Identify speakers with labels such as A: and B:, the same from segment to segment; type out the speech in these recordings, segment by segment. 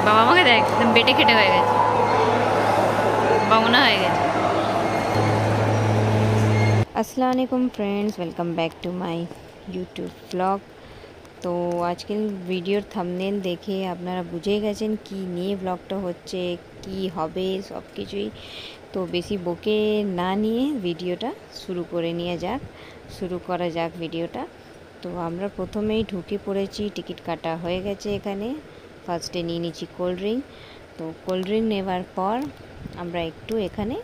A: বাবা আমাকে দেখ একদম বেটে খেটে হয়ে গেছে, বামনা হয়ে গেছে।
B: আসসালামু আলাইকুম friends, welcome back to my YouTube blog. তো আজকের ভিডিওর থাম্বনেল দেখে আপনারা বুঝে গেছেন কি নিয়ে ব্লগটা হচ্ছে, কি হবে সব কিছুই। তো বেশি বকে না নিয়ে ভিডিওটা শুরু করা যাক ভিডিওটা। তো আমরা প্রথমেই ঢুকে পড়েছি, টিকিট কাটা হয়ে গেছে। এখানে ফার্স্টে নিয়ে নিচ্ছি কোল্ড ড্রিঙ্ক। তো কোল্ড ড্রিঙ্ক নেওয়ার পর আমরা এখানে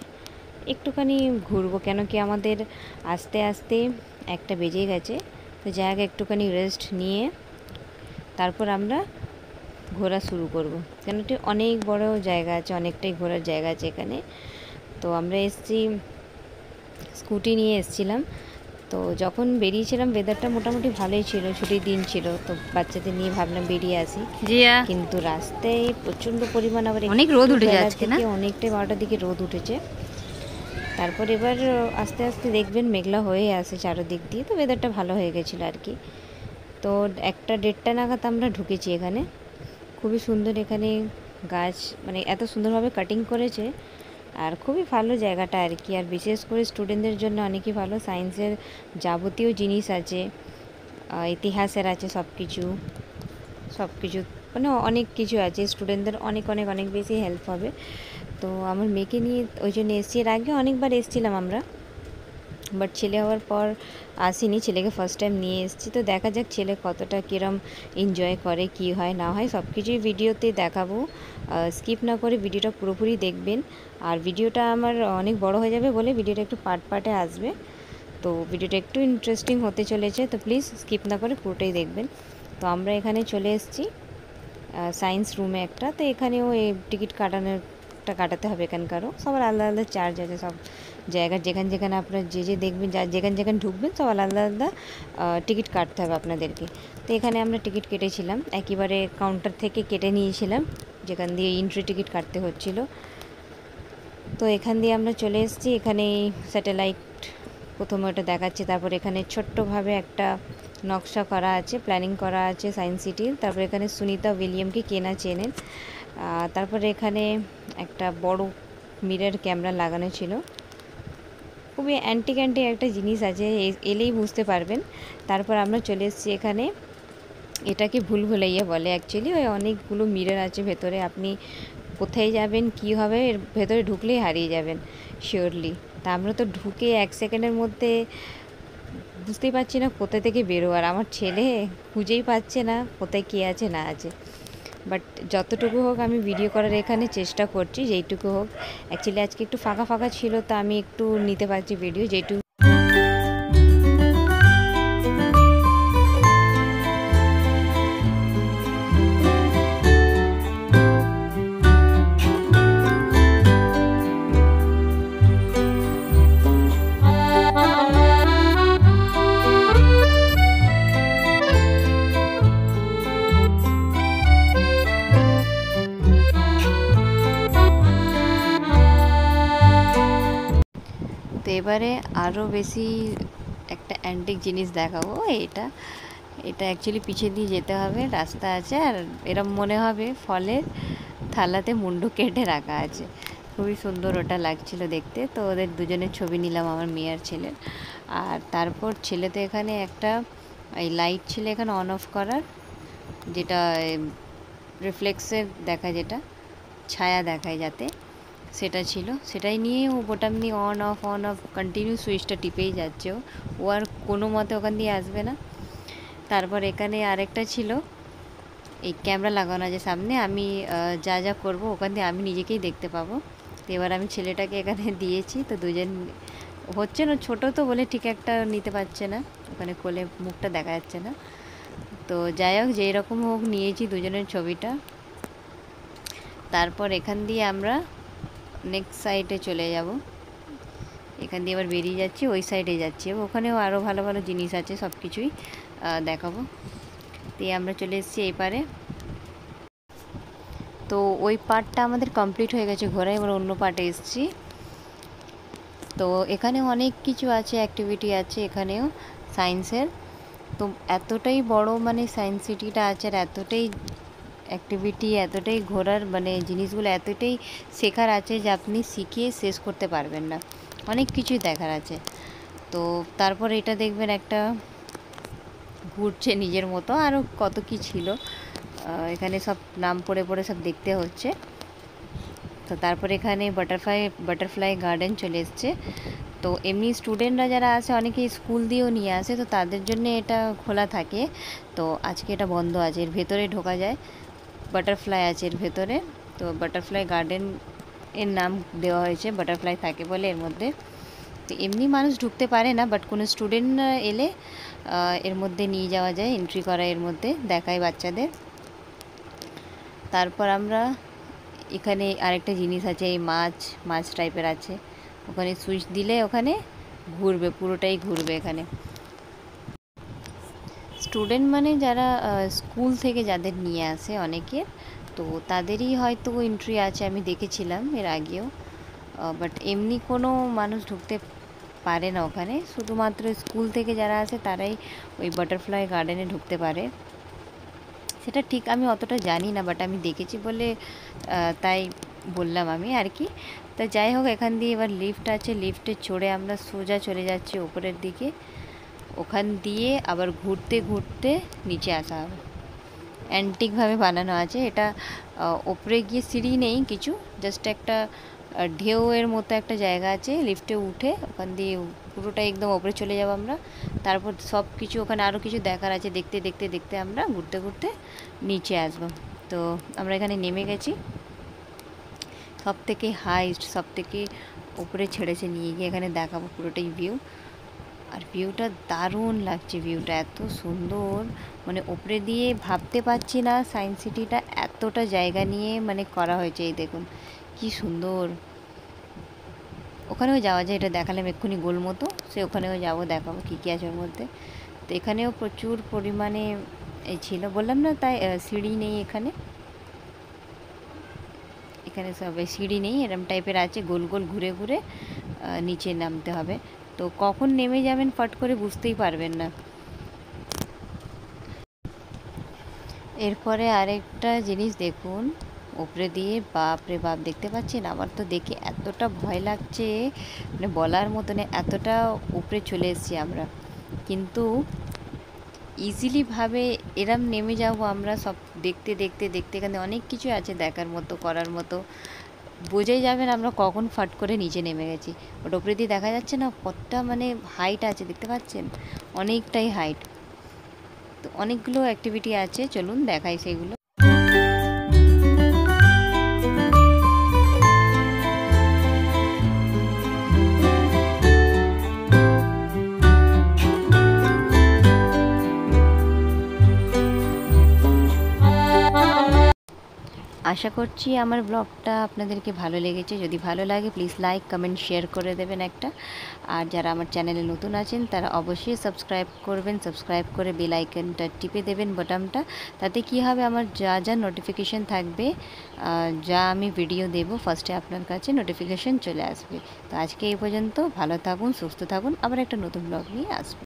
B: একটুখানি ঘুরবো, কেন কি আমাদের আস্তে আস্তে একটা বেজে গেছে। তো জায়গা একটুখানি রেস্ট নিয়ে তারপর আমরা ঘোরা শুরু করব, কেন কি অনেক বড় জায়গা আছে, অনেকটাই ঘোরার জায়গা আছে এখানে। তো আমরা স্কুটি নিয়ে এসেছিলাম। তো যখন বেরিয়েছিলাম ওয়েদারটা মোটামুটি ভালোই ছিল, ছুটির দিন ছিল, তো বাচ্চাদের নিয়ে ভাবলাম বেরিয়ে আসি। কিন্তু রাস্তায় প্রচণ্ড পরিমাণ আবার
A: অনেক রোদ উঠে যাচ্ছে না,
B: অনেকটাই 12টার দিকে রোদ উঠেছে। তারপর এবার আস্তে আস্তে দেখবেন মেঘলা হয়ে আসে চারিদিক দিয়ে, তো ওয়েদারটা ভালো হয়ে গেছিলো আর কি। তো 1টা-1.5টা নাগাদ আমরা ঢুকেছি এখানে। খুবই সুন্দর এখানে গাছ, মানে এত সুন্দরভাবে কাটিং করেছে, আর খুবই ভালো জায়গাটা আর কি। আর বিশেষ করে স্টুডেন্টদের জন্য অনেকই ভালো, সায়েন্সের যাবতীয় জিনিস আছে, ইতিহাসের আছে, সব কিছু মানে অনেক কিছু আছে, স্টুডেন্টদের অনেক অনেক অনেক বেশি হেল্প হবে। তো আমার মেয়েকে নিয়ে ওই জন্য এসেছি। এর আগে অনেকবার এসেছিলাম আমরা, বাট ছেলে হওয়ার পর আসিনি, ছেলেকে ফার্স্ট টাইম নিয়ে এসেছি। তো দেখা যাক ছেলে কতটা কীরম এনজয় করে, কি হয় না হয় সব কিছুই ভিডিওতে দেখাবো। স্কিপ না করে ভিডিওটা পুরোপুরি দেখবেন। আর ভিডিওটা আমার অনেক বড় হয়ে যাবে বলে ভিডিওটা একটু পার্টে আসবে। তো ভিডিওটা একটু ইন্টারেস্টিং হতে চলেছে, তো প্লিজ স্কিপ না করে পুরোটাই দেখবেন। তো আমরা এখানে চলে এসেছি সায়েন্স রুমে একটা। তো এখানেও এই টিকিট কাটাতে হবে, এখানকারও সবার আলাদা আলাদা চার্জ আছে। সব জায়গার যেখানে আপনারা যে দেখবেন, যেখানে ঢুকবেন সব আলাদা আলাদা টিকিট কাটতে হবে আপনাদেরকে। তো এখানে আমরা টিকিট কেটেছিলাম, একেবারে কাউন্টার থেকে কেটে নিয়েছিলাম, যেখান দিয়ে এন্ট্রি টিকিট কাটতে হচ্ছিল। তো এখান দিয়ে আমরা চলে এসেছি। এখানে স্যাটেলাইট প্রথমে ওটা দেখাচ্ছে, তারপর এখানে ছোট্টভাবে একটা নকশা করা আছে, প্ল্যানিং করা আছে সায়েন্স সিটির। তারপর এখানে সুনিতা উইলিয়ামকে কেনা চেনেন। তারপরে এখানে একটা বড় মিরর ক্যামেরা লাগানো ছিল, খুবই অ্যান্টিক একটা জিনিস আছে, এলেই বুঝতে পারবেন। তারপর আমরা চলে এসেছি এখানে, এটাকে ভুলভুলাইয়া বলে অ্যাকচুয়ালি। ওই অনেকগুলো মিরর আছে ভেতরে, আপনি কোথায় যাবেন কি হবে এর ভেতরে ঢুকলেই হারিয়ে যাবেন শিওরলি। তা আমরা তো ঢুকে 1 সেকেন্ডের মধ্যে বুঝতেই পারছি না কোথা থেকে বেরো, আর আমার ছেলে খুঁজেই পাচ্ছে না কোথায় কী আছে না আছে। বাট যতটুকু হোক আমি ভিডিও করার এখানে চেষ্টা করছি, যেইটুকু হোক। অ্যাকচুয়ালি আজকে একটু ফাঁকা ছিল, তো আমি একটু নিতে পারছি ভিডিও যেটুকু। তো এবারে আরও বেশি একটা অ্যান্টিক জিনিস দেখাবো। এটা অ্যাকচুয়ালি পিছে দিয়ে যেতে হবে, রাস্তা আছে, আর এরম মনে হবে ফলের থালাতে মুন্ডু কেটে রাখা আছে। খুবই সুন্দর ওটা লাগছিল দেখতে। তো ওদের দুজনের ছবি নিলাম, আমার মেয়ে আর ছেলের। আর তারপর ছেলে তো এখানে একটা এই লাইট ছিল এখানে অন অফ করার, যেটা রিফ্লেক্সের দেখায়, যেটা ছায়া দেখায় যাতে, সেটা ছিল। সেটাই নিয়ে ও বোতাম নিয়ে অন অফ কন্টিনিউ সুইচটা টিপেই যাচ্ছে। ও আর কোনো মতে ওখান দিয়ে আসবে না। তারপর এখানে আরেকটা ছিল, এই ক্যামেরা লাগানো আছে সামনে, আমি যা করব ওখান দিয়ে আমি নিজেকেই দেখতে পাবো। তো এবার আমি ছেলেটাকে এখানে দিয়েছি, তো দুজন হচ্ছে না, ছোটো তো বলে ঠিক একটা নিতে পারছে না, ওখানে কোলে মুখটা দেখা যাচ্ছে না। তো যাই হোক, যেই রকম হোক নিয়েছি দুজনের ছবিটা। তারপর এখান দিয়ে আমরা নেক্সট সাইডে চলে যাব। এখান দিয়ে এবার বেরিয়ে যাচ্ছি, ওই সাইডে যাচ্ছি, ওখানেও আরও ভালো ভালো জিনিস আছে, সব কিছুই দেখাবো। তো আমরা চলে এসেছি এই পারে। তো ওই পার্টটা আমাদের কমপ্লিট হয়ে গেছে ঘোরা, এবার অন্য পার্টে এসেছি। তো এখানেও অনেক কিছু আছে, অ্যাক্টিভিটি আছে এখানেও সায়েন্সের। তো এতটাই বড় মানে সায়েন্স সিটিটা আছে, আর এতটাই অ্যাক্টিভিটি এতটাই ঘোরার মানে জিনিসগুলো এতটাই শেখার আছে যে আপনি শিখে শেষ করতে পারবেন না, অনেক কিছুই দেখার আছে। তো তারপর এটা দেখবেন একটা ঘুরছে নিজের মতো, আরও কত কি ছিল এখানে সব নাম পড়ে পড়ে সব দেখতে হচ্ছে। তো তারপর এখানে বাটারফ্লাই গার্ডেন চলে এসছে। তো এমনি স্টুডেন্টরা যারা আছে অনেকেই স্কুল দিয়েও নিয়ে আসে, তো তাদের জন্য এটা খোলা থাকে। তো আজকে এটা বন্ধ আছে, এর ভেতরে ঢোকা যায়, বাটারফ্লাই আছে এর ভেতরে। তো বাটারফ্লাই গার্ডেন এর নাম দেওয়া হয়েছে, বাটারফ্লাই থাকে বলে এর মধ্যে। তো এমনি মানুষ ঢুকতে পারে না, বাট কোনো স্টুডেন্ট এলে এর মধ্যে নিয়ে যাওয়া যায়, এন্ট্রি করা, এর মধ্যে দেখায় বাচ্চাদের। তারপর আমরা এখানে আরেকটা জিনিস আছে, এই মাছ টাইপের আছে, ওখানে সুইচ দিলে ওখানে ঘুরবে, পুরোটাই ঘুরবে এখানে। স্টুডেন্ট মানে যারা স্কুল থেকে যাদের নিয়ে আসে অনেকের, তো তাদেরই হয়তো এন্ট্রি আছে, আমি দেখেছিলাম এর আগেও। বাট এমনি কোনো মানুষ ঢুকতে পারে না ওখানে, শুধুমাত্র স্কুল থেকে যারা আসে তারাই ওই বাটারফ্লাই গার্ডেনে ঢুকতে পারে। সেটা ঠিক আমি অতটা জানি না, বাট আমি দেখেছি বলে তাই বললাম আমি আর কি। তা যাই হোক, এখান দিয়ে এবার লিফট আছে, লিফটে চড়ে আমরা সোজা চলে যাচ্ছি ওপরের দিকে। ওখান দিয়ে আবার ঘুরতে ঘুরতে নিচে আসা হবে। অ্যান্টিকভাবে বানানো আছে এটা, ওপরে গিয়ে সিঁড়ি নেই কিছু, জাস্ট একটা ঢেউয়ের মতো একটা জায়গা আছে, লিফটে উঠে ওখান দিয়ে পুরোটা একদম ওপরে চলে যাব আমরা। তারপর সব কিছু ওখানে আরও কিছু দেখার আছে, দেখতে দেখতে দেখতে আমরা ঘুরতে ঘুরতে নিচে আসবো। তো আমরা এখানে নেমে গেছি, সব থেকে হাইস্ট, সব থেকে উপরে ছেড়েছে নিয়ে গিয়ে এখানে দেখাবো পুরোটাই ভিউ। আর ভিউটা দারুণ লাগছে, ভিউটা এত সুন্দর, মানে ওপরে দিয়ে ভাবতে পারছি না সায়েন্স সিটিটা এতটা জায়গা নিয়ে মানে করা হয়েছে। এই দেখুন কি সুন্দর, ওখানেও যাওয়া যায়, এটা দেখালাম এক্ষুনি গোল মতো, সে ওখানেও যাবো, দেখাবো কী কী আছে ওর মধ্যে। তো এখানেও প্রচুর পরিমাণে ছিল, বললাম না, তাই সিঁড়ি নেই এখানে, এখানে সবাই সিঁড়ি নেই, এরম টাইপের আছে, গোল গোল ঘুরে ঘুরে নিচে নামতে হবে। তো কখন নেমে যাবেন ফট করে বুঝতেই পারবেন না। এরপরে আরেকটা জিনিস দেখুন, উপরে দিয়ে বাপরে বাপ, দেখতে পাচ্ছেন? আমার তো দেখে এতটা ভয় লাগছে, মানে বলার মতো না, এতটা উপরে চলে এসেছি আমরা। কিন্তু ইজিলিভাবে এরম নেমে যাব আমরা, সব দেখতে দেখতে দেখতে, এখানে অনেক কিছু আছে দেখার মতো, করার মতো, বোঝাই যাবে না আমরা কখন ফাট করে নিচে নেমে গেছি। ওটা উপরে দিয়ে দেখা যাচ্ছে না কতটা মানে হাইট আছে, দেখতে পাচ্ছেন? অনেকটাই হাইট। তো অনেকগুলো অ্যাক্টিভিটি আছে, চলুন দেখাই সেগুলো। আশা করছি আমার ব্লগটা আপনাদেরকে ভালো লেগেছে। যদি ভালো লাগে প্লিজ লাইক, কমেন্ট, শেয়ার করে দেবেন একটা। আর যারা আমার চ্যানেলে নতুন আছেন তারা অবশ্যই সাবস্ক্রাইব করবেন, সাবস্ক্রাইব করে বেল আইকনটা টিপে দেবেন বাটনটা। তাতে কি হবে, আমার যা যা নোটিফিকেশান থাকবে, যা আমি ভিডিও দেব, ফার্স্টে আপনার কাছে নোটিফিকেশান চলে আসবে। তো আজকে এই পর্যন্ত, ভালো থাকুন, সুস্থ থাকুন, আবার একটা নতুন ব্লগ নিয়ে আসবো।